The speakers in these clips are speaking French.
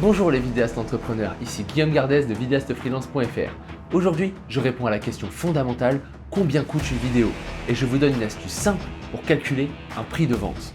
Bonjour les vidéastes entrepreneurs, ici Guillaume Gardès de vidéastefreelance.fr. Aujourd'hui, je réponds à la question fondamentale, combien coûte une vidéo? Et je vous donne une astuce simple pour calculer un prix de vente.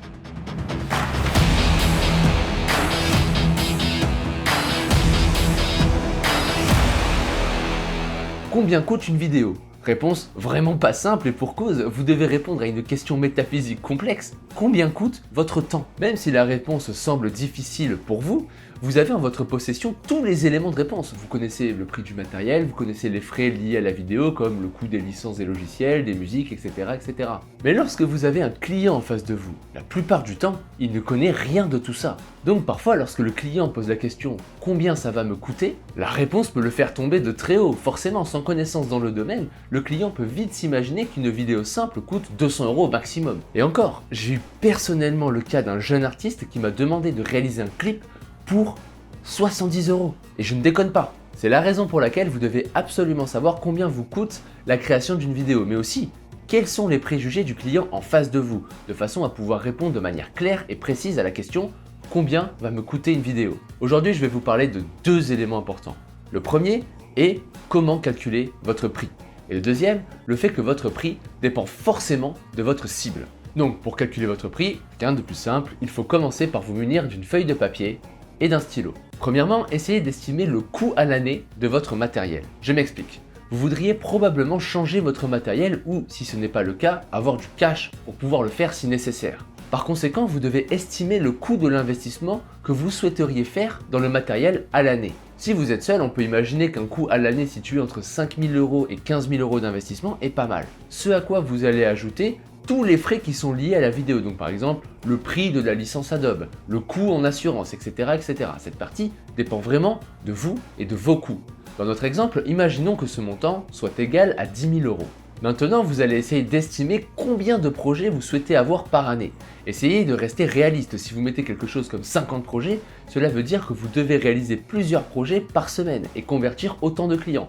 Combien coûte une vidéo? Réponse vraiment pas simple et pour cause, vous devez répondre à une question métaphysique complexe. Combien coûte votre temps? Même si la réponse semble difficile pour vous, vous avez en votre possession tous les éléments de réponse. Vous connaissez le prix du matériel, vous connaissez les frais liés à la vidéo comme le coût des licences des logiciels, des musiques, etc., etc. Mais lorsque vous avez un client en face de vous, la plupart du temps, il ne connaît rien de tout ça. Donc parfois, lorsque le client pose la question « Combien ça va me coûter ?», la réponse peut le faire tomber de très haut. Forcément, sans connaissance dans le domaine, le client peut vite s'imaginer qu'une vidéo simple coûte 200 € au maximum. Et encore, j'ai eu personnellement le cas d'un jeune artiste qui m'a demandé de réaliser un clip pour 70 €. Et je ne déconne pas. C'est la raison pour laquelle vous devez absolument savoir combien vous coûte la création d'une vidéo, mais aussi quels sont les préjugés du client en face de vous, de façon à pouvoir répondre de manière claire et précise à la question « Combien va me coûter une vidéo ?» Aujourd'hui, je vais vous parler de deux éléments importants. Le premier est comment calculer votre prix. Et le deuxième, le fait que votre prix dépend forcément de votre cible. Donc, pour calculer votre prix, rien de plus simple, il faut commencer par vous munir d'une feuille de papier et d'un stylo. Premièrement, essayez d'estimer le coût à l'année de votre matériel. Je m'explique. Vous voudriez probablement changer votre matériel ou, si ce n'est pas le cas, avoir du cash pour pouvoir le faire si nécessaire. Par conséquent, vous devez estimer le coût de l'investissement que vous souhaiteriez faire dans le matériel à l'année. Si vous êtes seul, on peut imaginer qu'un coût à l'année situé entre 5 000 € et 15 000 € d'investissement est pas mal. Ce à quoi vous allez ajouter tous les frais qui sont liés à la vidéo, donc par exemple le prix de la licence Adobe, le coût en assurance, etc., etc. Cette partie dépend vraiment de vous et de vos coûts. Dans notre exemple, imaginons que ce montant soit égal à 10 000 €. Maintenant, vous allez essayer d'estimer combien de projets vous souhaitez avoir par année. Essayez de rester réaliste. Si vous mettez quelque chose comme 50 projets, cela veut dire que vous devez réaliser plusieurs projets par semaine et convertir autant de clients.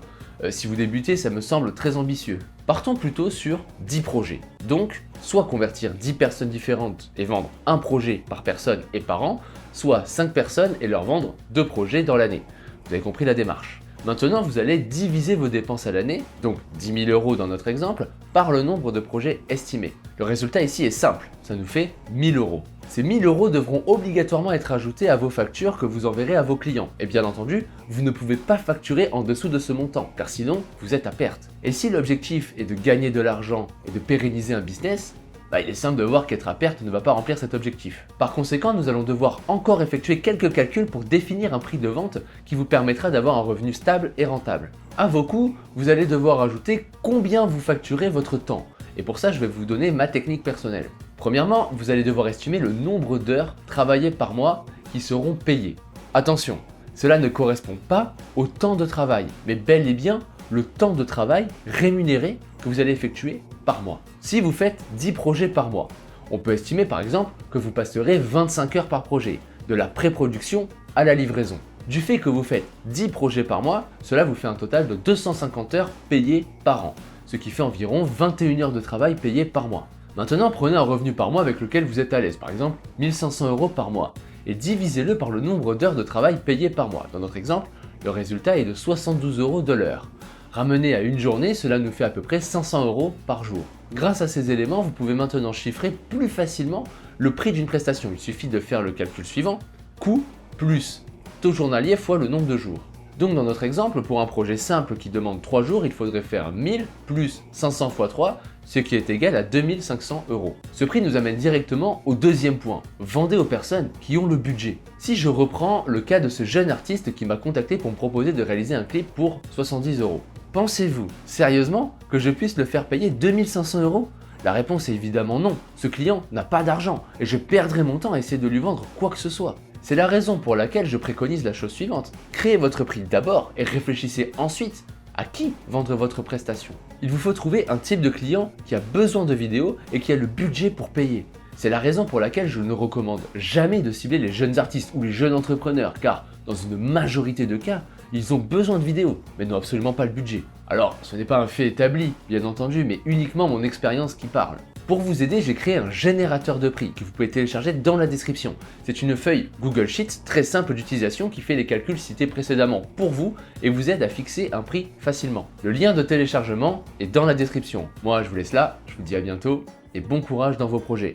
Si vous débutez, ça me semble très ambitieux. Partons plutôt sur 10 projets. Donc, soit convertir 10 personnes différentes et vendre un projet par personne et par an, soit 5 personnes et leur vendre 2 projets dans l'année. Vous avez compris la démarche. Maintenant, vous allez diviser vos dépenses à l'année, donc 10 000 € dans notre exemple, par le nombre de projets estimés. Le résultat ici est simple, ça nous fait 1 000 €. Ces 1 000 € devront obligatoirement être ajoutés à vos factures que vous enverrez à vos clients. Et bien entendu, vous ne pouvez pas facturer en dessous de ce montant, car sinon, vous êtes à perte. Et si l'objectif est de gagner de l'argent et de pérenniser un business, il est simple de voir qu'être à perte ne va pas remplir cet objectif. Par conséquent, nous allons devoir encore effectuer quelques calculs pour définir un prix de vente qui vous permettra d'avoir un revenu stable et rentable. À vos coûts, vous allez devoir ajouter combien vous facturez votre temps. Et pour ça, je vais vous donner ma technique personnelle. Premièrement, vous allez devoir estimer le nombre d'heures travaillées par mois qui seront payées. Attention, cela ne correspond pas au temps de travail, mais bel et bien le temps de travail rémunéré que vous allez effectuer par mois. Si vous faites 10 projets par mois, on peut estimer par exemple que vous passerez 25 heures par projet, de la pré-production à la livraison. Du fait que vous faites 10 projets par mois, cela vous fait un total de 250 heures payées par an, ce qui fait environ 21 heures de travail payées par mois. Maintenant, prenez un revenu par mois avec lequel vous êtes à l'aise, par exemple 1 500 € par mois, et divisez-le par le nombre d'heures de travail payées par mois. Dans notre exemple, le résultat est de 72 € de l'heure. Ramené à une journée, cela nous fait à peu près 500 € par jour. Grâce à ces éléments, vous pouvez maintenant chiffrer plus facilement le prix d'une prestation. Il suffit de faire le calcul suivant, coût plus taux journalier fois le nombre de jours. Donc dans notre exemple, pour un projet simple qui demande 3 jours, il faudrait faire 1000 plus 500 fois 3, ce qui est égal à 2500 €. Ce prix nous amène directement au deuxième point, vendez aux personnes qui ont le budget. Si je reprends le cas de ce jeune artiste qui m'a contacté pour me proposer de réaliser un clip pour 70 €. Pensez-vous sérieusement que je puisse le faire payer 2500 €? La réponse est évidemment non. Ce client n'a pas d'argent et je perdrai mon temps à essayer de lui vendre quoi que ce soit. C'est la raison pour laquelle je préconise la chose suivante. Créez votre prix d'abord et réfléchissez ensuite à qui vendre votre prestation. Il vous faut trouver un type de client qui a besoin de vidéos et qui a le budget pour payer. C'est la raison pour laquelle je ne recommande jamais de cibler les jeunes artistes ou les jeunes entrepreneurs, car dans une majorité de cas, ils ont besoin de vidéos, mais n'ont absolument pas le budget. Alors, ce n'est pas un fait établi, bien entendu, mais uniquement mon expérience qui parle. Pour vous aider, j'ai créé un générateur de prix que vous pouvez télécharger dans la description. C'est une feuille Google Sheets très simple d'utilisation qui fait les calculs cités précédemment pour vous et vous aide à fixer un prix facilement. Le lien de téléchargement est dans la description. Moi, je vous laisse là, je vous dis à bientôt et bon courage dans vos projets.